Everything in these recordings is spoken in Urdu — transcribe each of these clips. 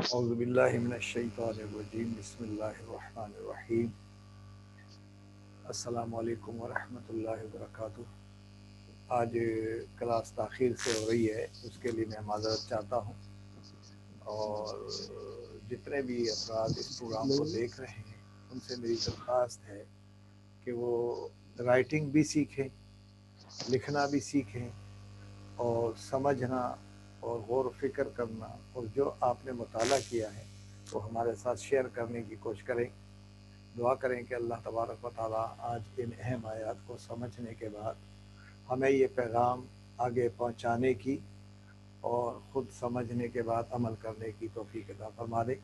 اعوذ باللہ من الشیطان الرجیم بسم اللہ الرحمن الرحیم السلام علیکم ورحمۃ اللہ وبرکاتہ۔ آج کلاس تاخیر سے ہو رہی ہے، اس کے لیے میں معذرت چاہتا ہوں، اور جتنے بھی افراد اس پروگرام کو دیکھ رہے ہیں ان سے میری درخواست ہے کہ وہ رائٹنگ بھی سیکھیں، لکھنا بھی سیکھیں، اور سمجھنا اور غور و فکر کرنا، اور جو آپ نے مطالعہ کیا ہے وہ ہمارے ساتھ شیئر کرنے کی کوشش کریں۔ دعا کریں کہ اللہ تبارک و تعالیٰ آج ان اہم آیات کو سمجھنے کے بعد ہمیں یہ پیغام آگے پہنچانے کی اور خود سمجھنے کے بعد عمل کرنے کی توفیق عطا فرما دے۔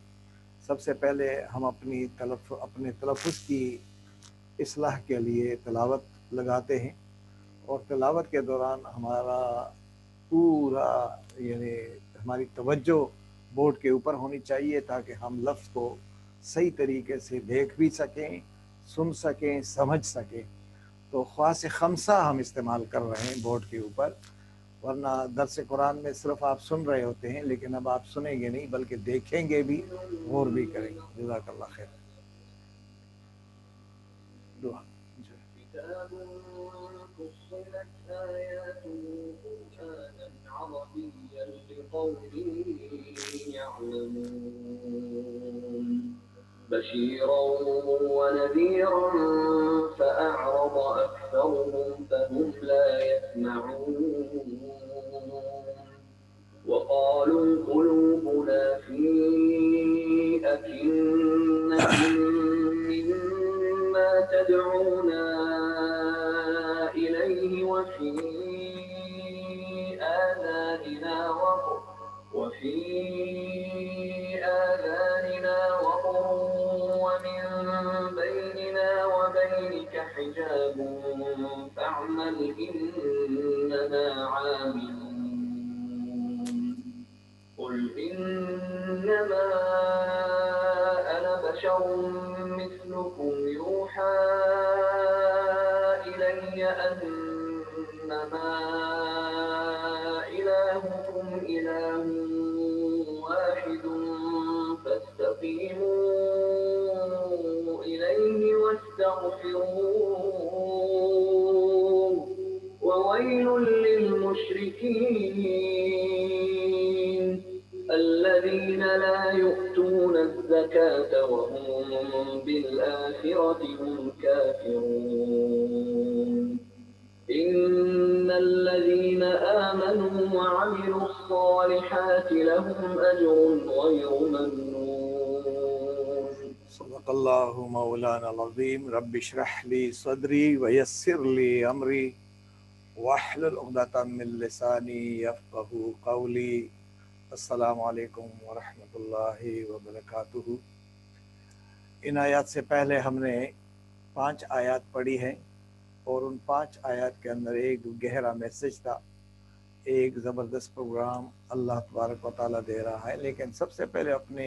سب سے پہلے ہم اپنے تلفظ کی اصلاح کے لیے تلاوت لگاتے ہیں، اور تلاوت کے دوران ہمارا پورا ہماری توجہ بورڈ کے اوپر ہونی چاہیے تاکہ ہم لفظ کو صحیح طریقے سے دیکھ بھی سکیں، سن سکیں، سمجھ سکیں۔ تو خواص خمسہ ہم استعمال کر رہے ہیں بورڈ کے اوپر، ورنہ درس قرآن میں صرف آپ سن رہے ہوتے ہیں، لیکن اب آپ سنیں گے نہیں بلکہ دیکھیں گے بھی، غور بھی کریں گے۔ جزاک اللہ خیر۔ دعا كتاب فصلت آياته قرآنا عربيا لقوم يعلمون بشيرا ونذيرا فأعرض أكثرهم فهم لا يسمعون وقالوا قلوبنا في أكنة مما تدعونا إليه وفي آذاننا وقر ومن بيننا وبينك حجاب فاعمل إننا عاملون قل إنما أنا بشر مثلكم يوحى إلي أنما إلهكم إله واحد فاستقيموا إليه واستغفروه وويل للمشركين الذين لا يؤتون الزكاة وهم بالآخرة هم كافرون إن الذين آمنوا وعملوا الصالحات لهم أجر غير ممنون صدق اللہ مولانا العظیم۔ رب اشرح لی صدری ویسر لی امری واحلل عقدۃ من لسانی یفقہوا قولی۔ السلام علیکم ورحمۃ اللہ وبرکاتہ۔ ان آیات سے پہلے ہم نے 5 آیات پڑھی ہیں، اور ان 5 آیات کے اندر ایک گہرا میسج تھا، ایک زبردست پروگرام اللہ تبارک و تعالیٰ دے رہا ہے، لیکن سب سے پہلے اپنے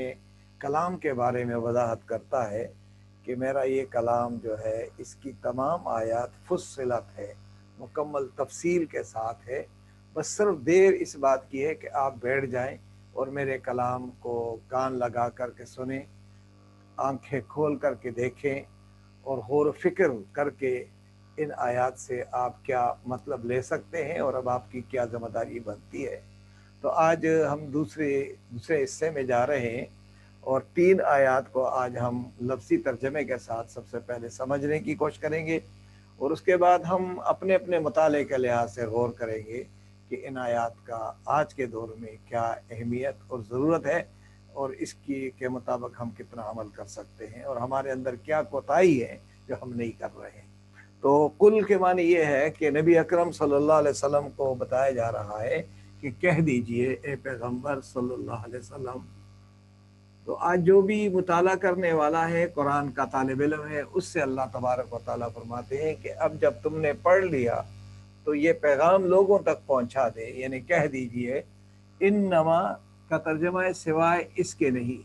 کلام کے بارے میں وضاحت کرتا ہے کہ میرا یہ کلام جو ہے اس کی تمام آیات فصلت ہے، مکمل تفصیل کے ساتھ ہے۔ بس صرف دیر اس بات کی ہے کہ آپ بیٹھ جائیں اور میرے کلام کو کان لگا کر کے سنیں، آنکھیں کھول کر کے دیکھیں، اور غور و فکر کر کے ان آیات سے آپ کیا مطلب لے سکتے ہیں اور اب آپ کی کیا ذمہ داری بنتی ہے۔ تو آج ہم دوسرے حصے میں جا رہے ہیں، اور 3 آیات کو آج ہم لفظی ترجمے کے ساتھ سب سے پہلے سمجھنے کی کوشش کریں گے، اور اس کے بعد ہم اپنے اپنے مطالعے کے لحاظ سے غور کریں گے کہ ان آیات کا آج کے دور میں کیا اہمیت اور ضرورت ہے، اور اس کی کے مطابق ہم کتنا عمل کر سکتے ہیں، اور ہمارے اندر کیا کوتاہی ہے جو ہم نہیں کر رہے ہیں۔ تو کل کے معنی یہ ہے کہ نبی اکرم صلی اللہ علیہ وسلم کو بتایا جا رہا ہے کہ کہہ دیجئے اے پیغمبر صلی اللہ علیہ وسلم۔ تو آج جو بھی مطالعہ کرنے والا ہے، قرآن کا طالب علم ہے، اس سے اللہ تبارک و تعالیٰ فرماتے ہیں کہ اب جب تم نے پڑھ لیا تو یہ پیغام لوگوں تک پہنچا دے، یعنی کہہ دیجئے انما کا ترجمہ ہے سوائے اس کے نہیں،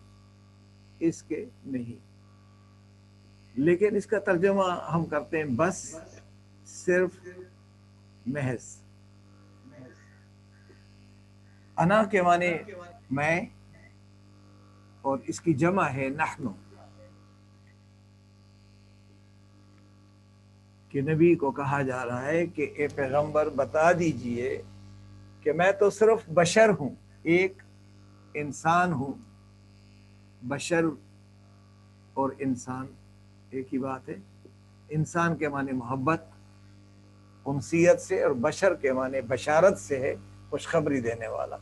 اس کے نہیں، لیکن اس کا ترجمہ ہم کرتے ہیں بس، صرف، محض۔ انا کے معنی میں، اور اس کی جمع ہے نحن، کہ نبی کو کہا جا رہا ہے کہ اے پیغمبر بتا دیجئے کہ میں تو صرف بشر ہوں، ایک انسان ہوں۔ بشر اور انسان ایک ہی بات ہے۔ انسان کے معنی محبت، انسیت سے، اور بشر کے معنی بشارت سے ہے، خوشخبری دینے والا،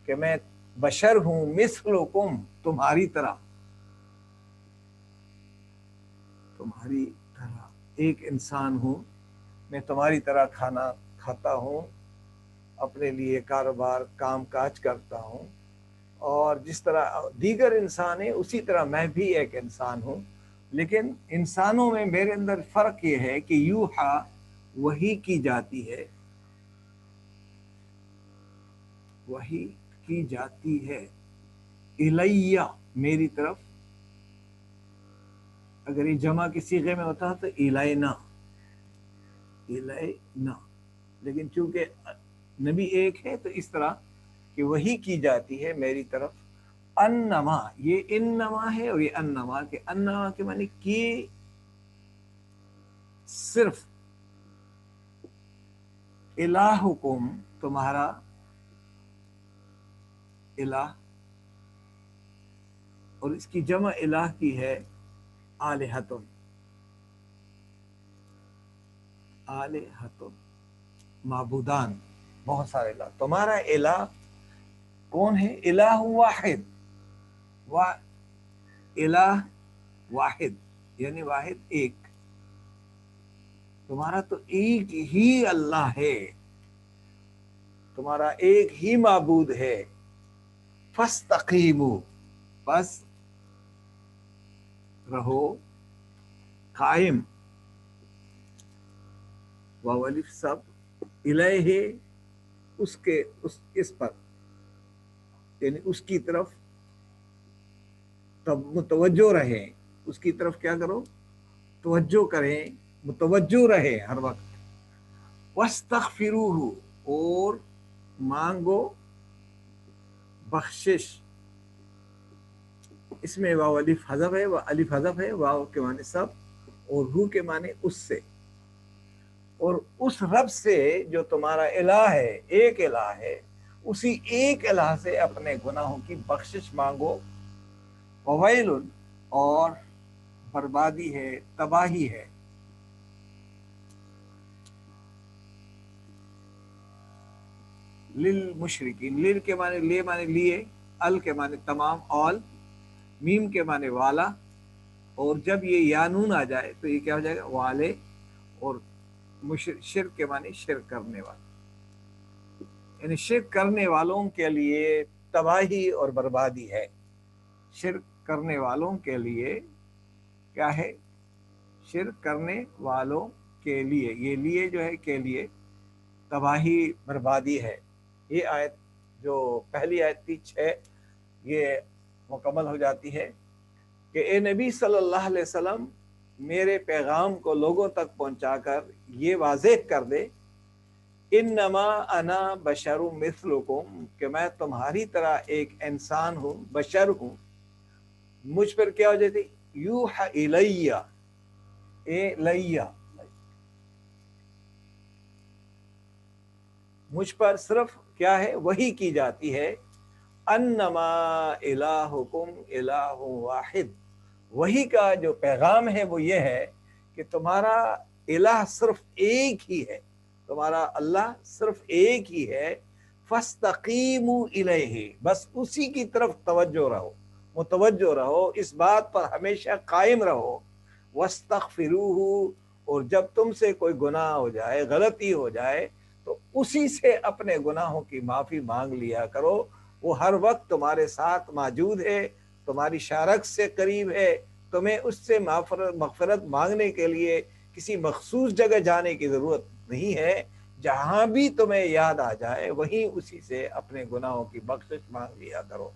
کہ میں بشر ہوں مثلکم، تمہاری طرح، تمہاری طرح ایک انسان ہوں، میں تمہاری طرح کھانا کھاتا ہوں، اپنے لیے کاروبار کام کاج کرتا ہوں، اور جس طرح دیگر انسان ہیں اسی طرح میں بھی ایک انسان ہوں، لیکن انسانوں میں میرے اندر فرق یہ ہے کہ یوحا وحی کی جاتی ہے، وحی کی جاتی ہے، الیہ میری طرف، اگر یہ جمع کے صیغے میں ہوتا تو الینا، الینا، لیکن چونکہ نبی ایک ہے تو اس طرح کہ وحی کی جاتی ہے میری طرف، انما، یہ انما ہے اور یہ انما، کہ انما کے معنی کہ صرف، الہکم تمہارا الہ، اور اس کی جمع الہ کی ہے آلہتن، آلہتن معبودان، بہت سارے الہ، تمہارا الہ کون ہے؟ الہ واحد، الہ واحد یعنی واحد ایک، تمہارا تو ایک ہی اللہ ہے، تمہارا ایک ہی معبود ہے، فاستقیموا، بس رہو قائم، واو الف سب، الیہ اس کے، اس پر، یعنی اس کی طرف متوجہ رہیں، اس کی طرف کیا کرو؟ توجہ کریں، متوجہ رہے ہر وقت، واستغفروہ، اور مانگو بخشش، اس میں واو الف حذف ہے، الف حذف ہے، واو کے معنی سب اور ہو کے معنی اس سے، اور اس رب سے جو تمہارا الہ ہے، ایک الہ ہے، اسی ایک الہ سے اپنے گناہوں کی بخشش مانگو، وویل، اور بربادی ہے، تباہی ہے، للمشرکین، لل کے معنی لے معنی لیے، ال کے معنی تمام، اول، میم کے معنی والا، اور جب یہ یانون آ جائے تو یہ کیا ہو جائے گا؟ والے، اور شرک کے معنی شرک کرنے والا، یعنی شرک کرنے والوں کے لیے تباہی اور بربادی ہے، شرک کرنے والوں کے لیے کیا ہے؟ شرک کرنے والوں کے لیے، یہ لیے جو ہے کے لیے تباہی بربادی ہے۔ یہ آیت جو پہلی آیت تھی 6، یہ مکمل ہو جاتی ہے کہ اے نبی صلی اللہ علیہ وسلم، میرے پیغام کو لوگوں تک پہنچا کر یہ واضح کر دے، انما انا بشر مثلکم، کہ میں تمہاری طرح ایک انسان ہوں، بشر ہوں، مجھ پر کیا ہو جاتی؟ یوحا الیہ، الیہ، مجھ پر صرف کیا ہے؟ وحی کی جاتی ہے، انما الہکم الہ واحد، وحی کا جو پیغام ہے وہ یہ ہے کہ تمہارا الہ صرف ایک ہی ہے، تمہارا اللہ صرف ایک ہی ہے، فاستقیموا الیہ، بس اسی کی طرف توجہ رہو، متوجہ رہو، اس بات پر ہمیشہ قائم رہو، واستغفروہ، اور جب تم سے کوئی گناہ ہو جائے، غلطی ہو جائے، تو اسی سے اپنے گناہوں کی معافی مانگ لیا کرو، وہ ہر وقت تمہارے ساتھ موجود ہے، تمہاری شارک سے قریب ہے، تمہیں اس سے مغفرت مانگنے کے لیے کسی مخصوص جگہ جانے کی ضرورت نہیں ہے، جہاں بھی تمہیں یاد آ جائے وہیں اسی سے اپنے گناہوں کی بخشش مانگ لیا کرو۔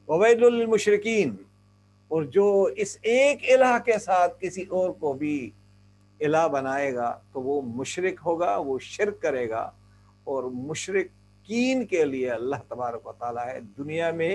وویل للمشرکین، اور جو اس ایک الہ کے ساتھ کسی اور کو بھی الہ بنائے گا تو وہ مشرک ہوگا، وہ شرک کرے گا، اور مشرکین کے لیے اللہ تبارک و تعالیٰ ہے دنیا میں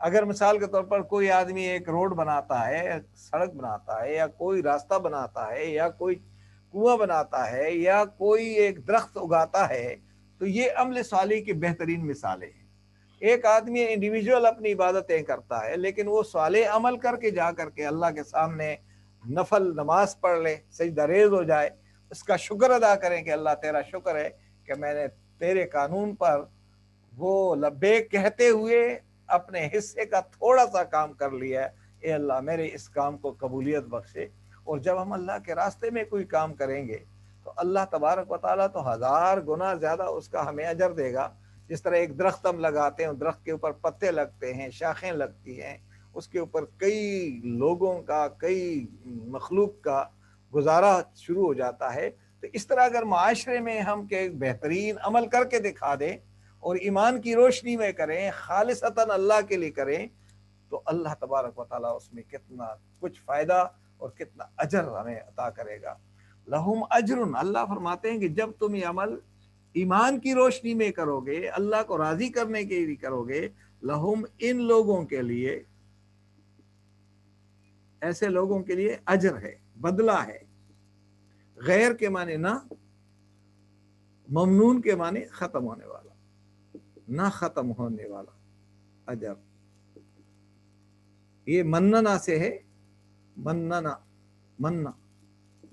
اگر مثال کے طور پر کوئی آدمی ایک روڈ بناتا ہے، سڑک بناتا ہے، یا کوئی راستہ بناتا ہے، یا کوئی کنواں بناتا ہے، یا کوئی ایک درخت اگاتا ہے، تو یہ عمل صالح کی بہترین مثالیں ہیں۔ ایک آدمی انڈیویجول اپنی عبادتیں کرتا ہے، لیکن وہ صالح عمل کر کے جا کر کے اللہ کے سامنے نفل نماز پڑھ لے، سجدہ ریز ہو جائے، اس کا شکر ادا کریں کہ اللہ تیرا شکر ہے کہ میں نے تیرے قانون پر وہ لبیک کہتے ہوئے اپنے حصے کا تھوڑا سا کام کر لیا ہے، اے اللہ میرے اس کام کو قبولیت بخشے۔ اور جب ہم اللہ کے راستے میں کوئی کام کریں گے تو اللہ تبارک و تعالیٰ تو 1000 گنا زیادہ اس کا ہمیں اجر دے گا۔ جس طرح ایک درخت ہم لگاتے ہیں، درخت کے اوپر پتے لگتے ہیں، شاخیں لگتی ہیں، اس کے اوپر کئی لوگوں کا، کئی مخلوق کا گزارا شروع ہو جاتا ہے۔ تو اس طرح اگر معاشرے میں ہم کہ بہترین عمل کر کے دکھا دیں اور ایمان کی روشنی میں کریں، خالصتاً اللہ کے لیے کریں، تو اللہ تبارک و تعالیٰ اس میں کتنا کچھ فائدہ اور کتنا اجر ہمیں عطا کرے گا۔ لہم اجر، اللہ فرماتے ہیں کہ جب تم یہ عمل ایمان کی روشنی میں کرو گے، اللہ کو راضی کرنے کے لیے کرو گے، لہم، ان لوگوں کے لیے، ایسے لوگوں کے لیے اجر ہے، بدلہ ہے۔ غیر کے معنی نہ، ممنون کے معنی ختم ہونے والا، نہ ختم ہونے والا اجر۔ یہ مننا سے ہے، مننا، مننا،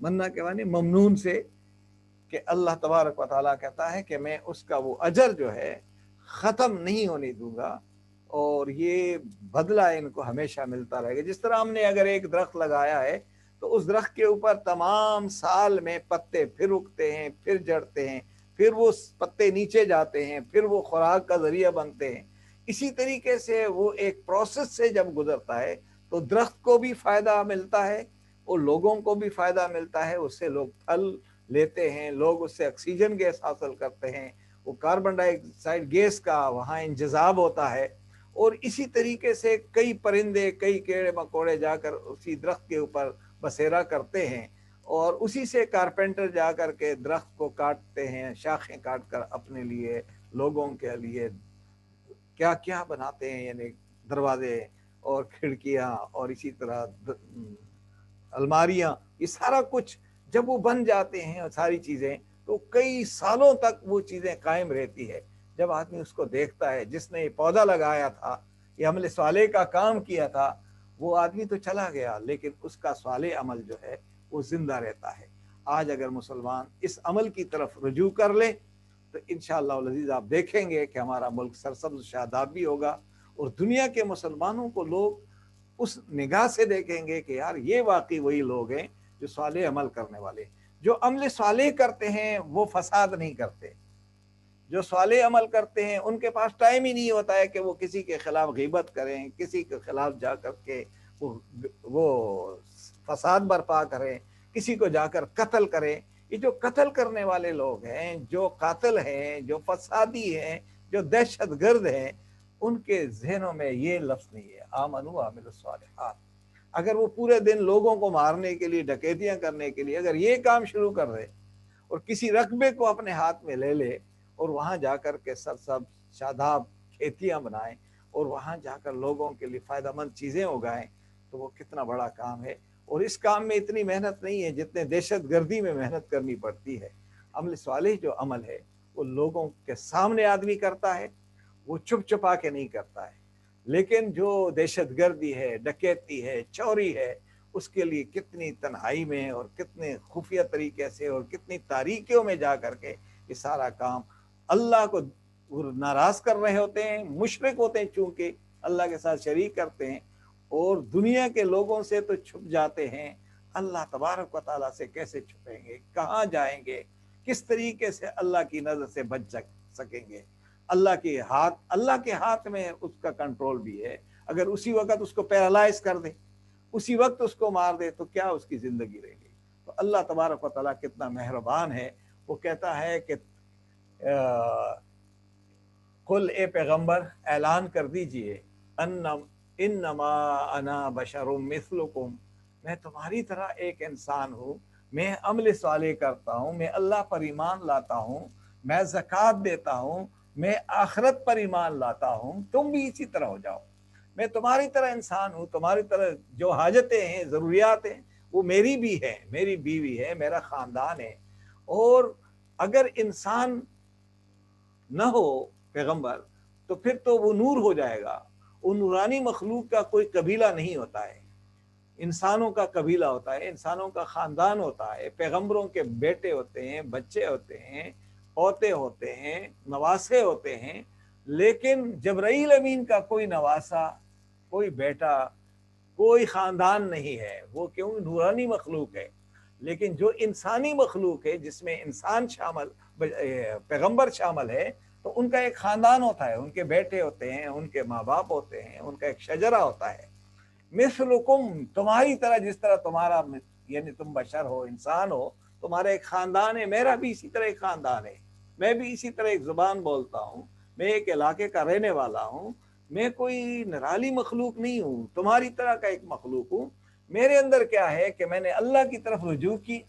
مننا کے معنی ممنون سے، کہ اللہ تبارک و تعالیٰ کہتا ہے کہ میں اس کا وہ اجر جو ہے ختم نہیں ہونے دوں گا، اور یہ بدلہ ان کو ہمیشہ ملتا رہے گا۔ جس طرح ہم نے اگر ایک درخت لگایا ہے تو اس درخت کے اوپر تمام سال میں پتے پھر اگتے ہیں، پھر جڑتے ہیں، پھر وہ پتے نیچے جاتے ہیں، پھر وہ خوراک کا ذریعہ بنتے ہیں۔ اسی طریقے سے وہ ایک پروسیس سے جب گزرتا ہے تو درخت کو بھی فائدہ ملتا ہے اور لوگوں کو بھی فائدہ ملتا ہے، اس سے لوگ پھل لیتے ہیں، لوگ اس سے آکسیجن گیس حاصل کرتے ہیں، وہ کاربن ڈائی آکسائڈ گیس کا وہاں انجذاب ہوتا ہے، اور اسی طریقے سے کئی پرندے، کئی کیڑے مکوڑے جا کر اسی درخت کے اوپر بسیرا کرتے ہیں، اور اسی سے کارپینٹر جا کر کے درخت کو کاٹتے ہیں، شاخیں کاٹ کر اپنے لیے، لوگوں کے لیے کیا کیا بناتے ہیں، یعنی دروازے اور کھڑکیاں اور اسی طرح الماریاں، یہ سارا کچھ جب وہ بن جاتے ہیں ساری چیزیں تو کئی سالوں تک وہ چیزیں قائم رہتی ہے۔ جب آدمی اس کو دیکھتا ہے، جس نے یہ پودا لگایا تھا، یہ عمل صالح کا کام کیا تھا، وہ آدمی تو چلا گیا لیکن اس کا صالح عمل جو ہے وہ زندہ رہتا ہے۔ آج اگر مسلمان اس عمل کی طرف رجوع کر لے تو انشاءاللہ العزیز آپ دیکھیں گے کہ ہمارا ملک سرسبز شاداب بھی ہوگا، اور دنیا کے مسلمانوں کو لوگ اس نگاہ سے دیکھیں گے کہ یار یہ واقعی وہی لوگ ہیں جو صالح عمل کرنے والے، جو عمل صالح کرتے ہیں وہ فساد نہیں کرتے۔ جو صالح عمل کرتے ہیں ان کے پاس ٹائم ہی نہیں ہوتا ہے کہ وہ کسی کے خلاف غیبت کریں، کسی کے خلاف جا کر کے وہ فساد برپا کریں، کسی کو جا کر قتل کریں۔ یہ جو قتل کرنے والے لوگ ہیں، جو قاتل ہیں، جو فسادی ہیں، جو دہشت گرد ہیں، ان کے ذہنوں میں یہ لفظ نہیں ہے آمنوا وعملوا الصالحات۔ اگر وہ پورے دن لوگوں کو مارنے کے لیے، ڈکیتیاں کرنے کے لیے اگر یہ کام شروع کر دے اور کسی رقبے کو اپنے ہاتھ میں لے لے اور وہاں جا کر کے سرسب شاداب کھیتیاں بنائیں اور وہاں جا کر لوگوں کے لیے فائدہ مند چیزیں اگائیں، تو وہ کتنا بڑا کام ہے۔ اور اس کام میں اتنی محنت نہیں ہے جتنے دہشت گردی میں محنت کرنی پڑتی ہے۔ عمل صالح جو عمل ہے وہ لوگوں کے سامنے آدمی کرتا ہے، وہ چھپ چھپا کے نہیں کرتا ہے، لیکن جو دہشت گردی ہے، ڈکیتی ہے، چوری ہے، اس کے لیے کتنی تنہائی میں اور کتنے خفیہ طریقے سے اور کتنی تاریکیوں میں جا کر کے یہ سارا کام اللہ کو ناراض کر رہے ہوتے ہیں، مشرک ہوتے ہیں چونکہ اللہ کے ساتھ شریک کرتے ہیں، اور دنیا کے لوگوں سے تو چھپ جاتے ہیں، اللہ تبارک و تعالیٰ سے کیسے چھپیں گے، کہاں جائیں گے، کس طریقے سے اللہ کی نظر سے بچ سکیں گے۔ اللہ کے ہاتھ میں اس کا کنٹرول بھی ہے۔ اگر اسی وقت اس کو پیرالائز کر دے، اسی وقت اس کو مار دے تو کیا اس کی زندگی رہے گی۔ تو اللہ تبارک و تعالیٰ کتنا مہربان ہے، وہ کہتا ہے کہ قل، اے پیغمبر اعلان کر دیجئے، انما انا بشر مثلکم، میں تمہاری طرح ایک انسان ہوں، میں عمل صالح کرتا ہوں، میں اللہ پر ایمان لاتا ہوں، میں زکوٰۃ دیتا ہوں، میں آخرت پر ایمان لاتا ہوں، تم بھی اسی طرح ہو جاؤ۔ میں تمہاری طرح انسان ہوں، تمہاری طرح جو حاجتیں ہیں، ضروریات ہیں، وہ میری بھی ہے، میری بیوی ہے، میرا خاندان ہے۔ اور اگر انسان نہ ہو پیغمبر تو پھر تو وہ نور ہو جائے گا۔ وہ نورانی مخلوق کا کوئی قبیلہ نہیں ہوتا ہے، انسانوں کا قبیلہ ہوتا ہے، انسانوں کا خاندان ہوتا ہے، پیغمبروں کے بیٹے ہوتے ہیں، بچے ہوتے ہیں، پوتے ہوتے ہیں، نواسے ہوتے ہیں۔ لیکن جبرائیل امین کا کوئی نواسا، کوئی بیٹا، کوئی خاندان نہیں ہے، وہ کیوں نورانی مخلوق ہے۔ لیکن جو انسانی مخلوق ہے جس میں انسان شامل، پیغمبر شامل ہے، تو ان کا ایک خاندان ہوتا ہے، ان کے بیٹے ہوتے ہیں، ان کے ماں باپ ہوتے ہیں، ان کا ایک شجرہ ہوتا ہے۔ مثلکم، تمہاری طرح، جس طرح تمہارا یعنی تم بشر ہو، انسان ہو، تمہارا ایک خاندان ہے، میرا بھی اسی طرح ایک خاندان ہے، میں بھی اسی طرح ایک زبان بولتا ہوں، میں ایک علاقے کا رہنے والا ہوں، میں کوئی نرالی مخلوق نہیں ہوں، تمہاری طرح کا ایک مخلوق ہوں۔ میرے اندر کیا ہے کہ میں نے اللہ کی طرف رجوع کی،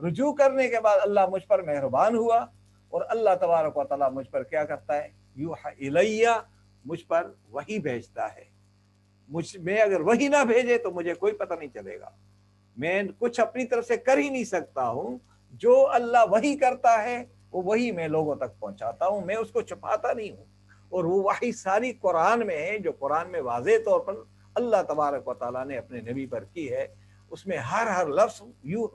رجوع کرنے کے بعد اللہ مجھ پر مہربان ہوا، اور اللہ تبارک و تعالیٰ مجھ پر کیا کرتا ہے، یوحی الیہ، مجھ پر وحی بھیجتا ہے۔ میں اگر وہی نہ بھیجے تو مجھے کوئی پتہ نہیں چلے گا، میں کچھ اپنی طرف سے کر ہی نہیں سکتا ہوں۔ جو اللہ وحی کرتا ہے وہ وہی میں لوگوں تک پہنچاتا ہوں، میں اس کو چھپاتا نہیں ہوں۔ اور وہ وحی ساری قرآن میں ہے، جو قرآن میں واضح طور پر اللہ تبارک و تعالیٰ نے اپنے نبی پر کی ہے، اس میں ہر لفظ یوں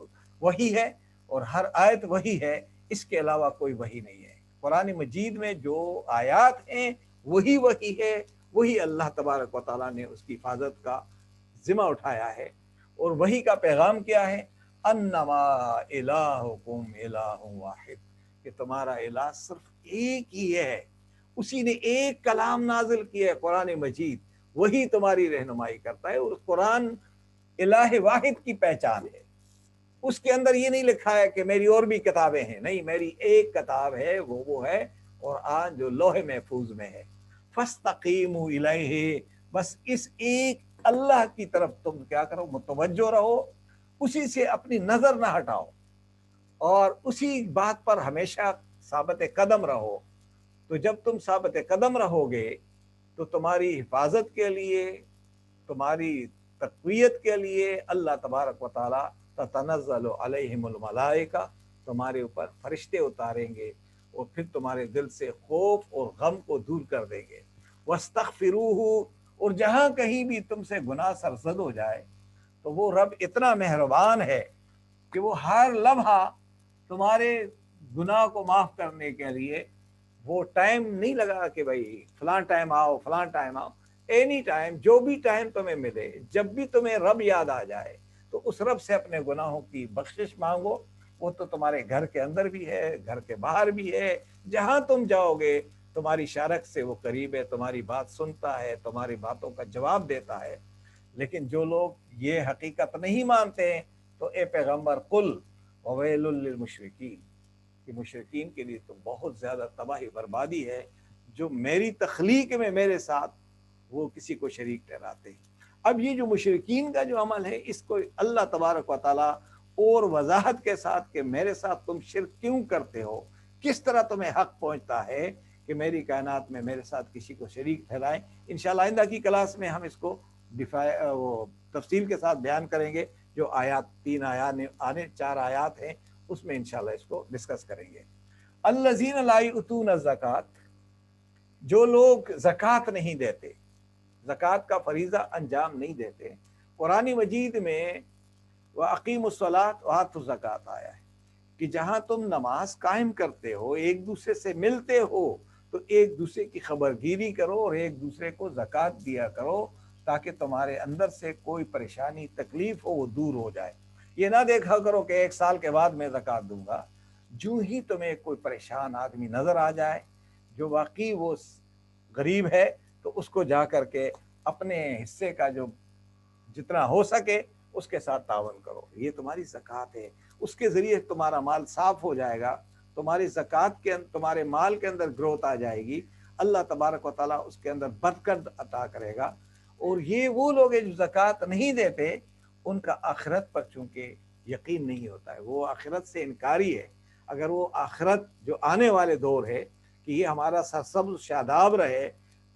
وحی ہے، اور ہر آیت وحی ہے، اس کے علاوہ کوئی وحی نہیں ہے۔ قرآن مجید میں جو آیات ہیں وہی وحی ہے، وہی اللہ تبارک و تعالیٰ نے اس کی حفاظت کا ذمہ اٹھایا ہے۔ اور وہی کا پیغام کیا ہے، انما الہکم الہ واحد، کہ تمہارا الہ صرف ایک ہی ہے۔ اسی نے ایک کلام نازل کیا ہے، قرآن مجید، وہی تمہاری رہنمائی کرتا ہے۔ اور قرآن الہ واحد کی پہچان ہے، اس کے اندر یہ نہیں لکھا ہے کہ میری اور بھی کتابیں ہیں، نہیں، میری ایک کتاب ہے، وہ ہے قرآن، جو لوح محفوظ میں ہے۔ فاستقیموا الیہ، بس اس ایک اللہ کی طرف تم کیا کرو، متوجہ رہو، اسی سے اپنی نظر نہ ہٹاؤ، اور اسی بات پر ہمیشہ ثابت قدم رہو۔ تو جب تم ثابت قدم رہو گے تو تمہاری حفاظت کے لیے، تمہاری تقویت کے لیے اللہ تبارک و تعالی تتنزل علیہم الملائکہ، تمہارے اوپر فرشتے اتاریں گے، اور پھر تمہارے دل سے خوف اور غم کو دور کر دیں گے۔ واستغفروہ، اور جہاں کہیں بھی تم سے گناہ سرزد ہو جائے تو وہ رب اتنا مہربان ہے کہ وہ ہر لمحہ تمہارے گناہ کو معاف کرنے کے لیے وہ ٹائم نہیں لگا کہ بھائی فلاں ٹائم آؤ، فلاں ٹائم آؤ، اینی ٹائم، جو بھی ٹائم تمہیں ملے، جب بھی تمہیں رب یاد آ جائے تو اس رب سے اپنے گناہوں کی بخشش مانگو۔ وہ تو تمہارے گھر کے اندر بھی ہے، گھر کے باہر بھی ہے، جہاں تم جاؤ گے تمہاری شارک سے وہ قریب ہے، تمہاری بات سنتا ہے، تمہاری باتوں کا جواب دیتا ہے۔ لیکن جو لوگ یہ حقیقت نہیں مانتے ہیں تو اے پیغمبر قل وویل للمشرکین، کہ مشرکین کے لیے تو بہت زیادہ تباہی بربادی ہے جو میری تخلیق میں میرے ساتھ وہ کسی کو شریک ٹھہراتے ہیں۔ اب یہ جو مشرکین کا جو عمل ہے، اس کو اللہ تبارک و تعالیٰ اور وضاحت کے ساتھ کہ میرے ساتھ تم شرک کیوں کرتے ہو، کس طرح تمہیں حق پہنچتا ہے کہ میری کائنات میں میرے ساتھ کسی کو شریک ٹھہرائیں۔ انشاءاللہ آئندہ کی کلاس میں ہم اس کو وہ تفصیل کے ساتھ بیان کریں گے، جو آیات 3 آیات آنے 4 آیات ہیں، اس میں انشاءاللہ اس کو ڈسکس کریں گے۔ الذین لا یؤتون الزکات، جو لوگ زکوٰۃ نہیں دیتے، زکوٰۃ کا فریضہ انجام نہیں دیتے۔ قرآن مجید میں وَأَقِیمُوا الصَّلَاةَ وَآتُوا الزَّکَاةَ آیا ہے کہ جہاں تم نماز قائم کرتے ہو، ایک دوسرے سے ملتے ہو، تو ایک دوسرے کی خبرگیری کرو اور ایک دوسرے کو زکوٰۃ دیا کرو، تاکہ تمہارے اندر سے کوئی پریشانی تکلیف ہو وہ دور ہو جائے۔ یہ نہ دیکھا کرو کہ 1 سال کے بعد میں زکوٰۃ دوں گا۔ جو ہی تمہیں کوئی پریشان آدمی نظر آ جائے جو واقعی وہ غریب ہے، تو اس کو جا کر کے اپنے حصے کا جو جتنا ہو سکے اس کے ساتھ تعاون کرو۔ یہ تمہاری زکوٰۃ ہے، اس کے ذریعے تمہارا مال صاف ہو جائے گا، تمہاری زکوٰۃ کے تمہارے مال کے اندر گروتھ آ جائے گی، اللہ تبارک و تعالیٰ اس کے اندر برکت عطا کرے گا۔ اور یہ وہ لوگ ہیں جو زکوٰۃ نہیں دیتے، ان کا آخرت پر چونکہ یقین نہیں ہوتا ہے، وہ آخرت سے انکاری ہے۔ اگر وہ آخرت جو آنے والے دور ہے کہ یہ ہمارا سرسبز شاداب رہے،